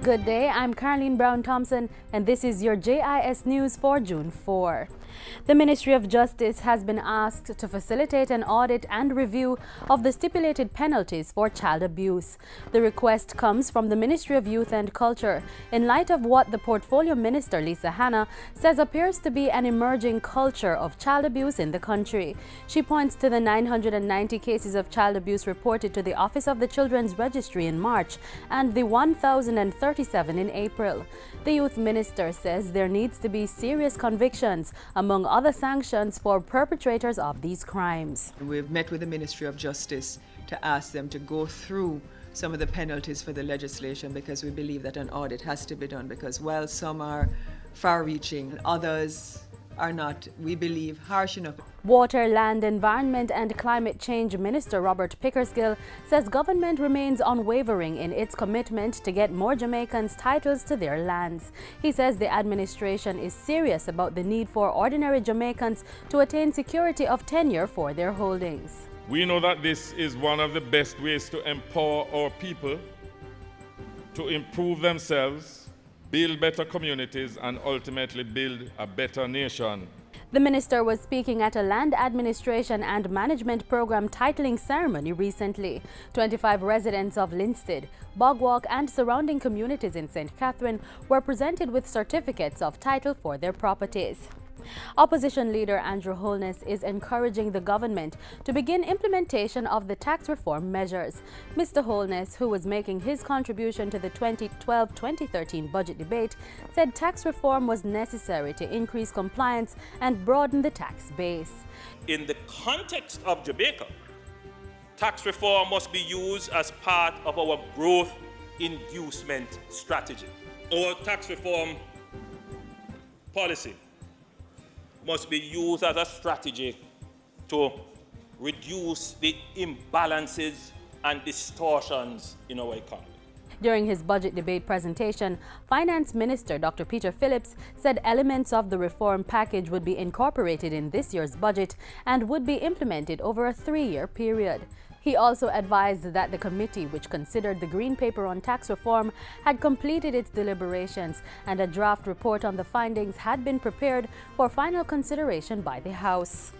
Good day, I'm Caroline Brown-Thompson and this is your JIS News for June 4. The Ministry of Justice has been asked to facilitate an audit and review of the stipulated penalties for child abuse. The request comes from the Ministry of Youth and Culture in light of what the Portfolio Minister Lisa Hanna says appears to be an emerging culture of child abuse in the country. She points to the 990 cases of child abuse reported to the Office of the Children's Registry in March and the 1,037 in April. The Youth Minister says there needs to be serious convictions, among other sanctions for perpetrators of these crimes. We've met with the Ministry of Justice to ask them to go through some of the penalties for the legislation because we believe that an audit has to be done because while some are far-reaching, others are not, we believe, harsh enough. Water, Land, Environment and Climate Change Minister Robert Pickersgill says government remains unwavering in its commitment to get more Jamaicans titles to their lands. He says the administration is serious about the need for ordinary Jamaicans to attain security of tenure for their holdings. We know that this is one of the best ways to empower our people to improve themselves, build better communities and ultimately build a better nation. The minister was speaking at a land administration and management program titling ceremony recently. 25 residents of Linstead, Bogwalk and surrounding communities in St. Catherine were presented with certificates of title for their properties. Opposition leader Andrew Holness is encouraging the government to begin implementation of the tax reform measures. Mr. Holness, who was making his contribution to the 2012-2013 budget debate, said tax reform was necessary to increase compliance and broaden the tax base. In the context of Jamaica, tax reform must be used as part of our growth inducement strategy. Our tax reform policy must be used as a strategy to reduce the imbalances and distortions in our economy. During his budget debate presentation, Finance Minister Dr. Peter Phillips said elements of the reform package would be incorporated in this year's budget and would be implemented over a 3-year period. He also advised that the committee, which considered the Green Paper on tax reform, had completed its deliberations and a draft report on the findings had been prepared for final consideration by the House.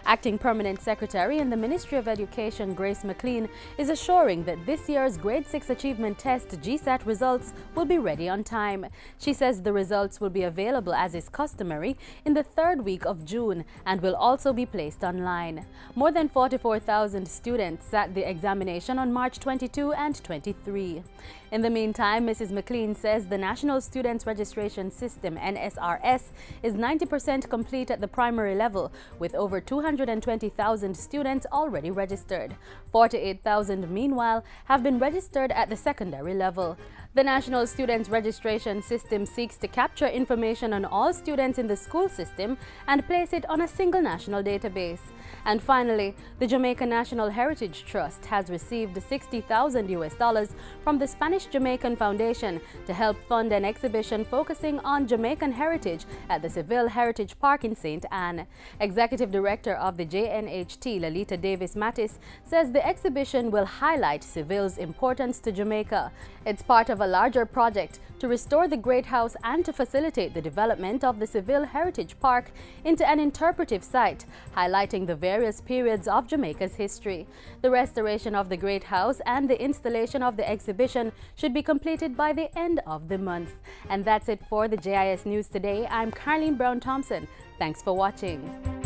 Acting Permanent Secretary in the Ministry of Education, Grace McLean, is assuring that this year's Grade 6 Achievement Test GSAT results will be ready on time. She says the results will be available as is customary in the 3rd week of June and will also be placed online. More than 44,000 students sat the examination on March 22 and 23. In the meantime, Mrs. McLean says the National Students Registration System, NSRS, is 90% complete at the primary level, with over 220,000 students already registered. 48,000, meanwhile, have been registered at the secondary level. The National Students Registration System seeks to capture information on all students in the school system and place it on a single national database. And finally, the Jamaica National Heritage Trust has received $60,000 from the Spanish Jamaican Foundation to help fund an exhibition focusing on Jamaican heritage at the Seville Heritage Park in St. Anne. Executive Director of the JNHT, Lalita Davis Mattis, says the exhibition will highlight Seville's importance to Jamaica. It's part of a larger project to restore the Great House and to facilitate the development of the Seville Heritage Park into an interpretive site, highlighting the various periods of Jamaica's history. The restoration of the Great House and the installation of the exhibition should be completed by the end of the month. And that's it for the JIS News today. I'm Caroline Brown-Thompson. Thanks for watching.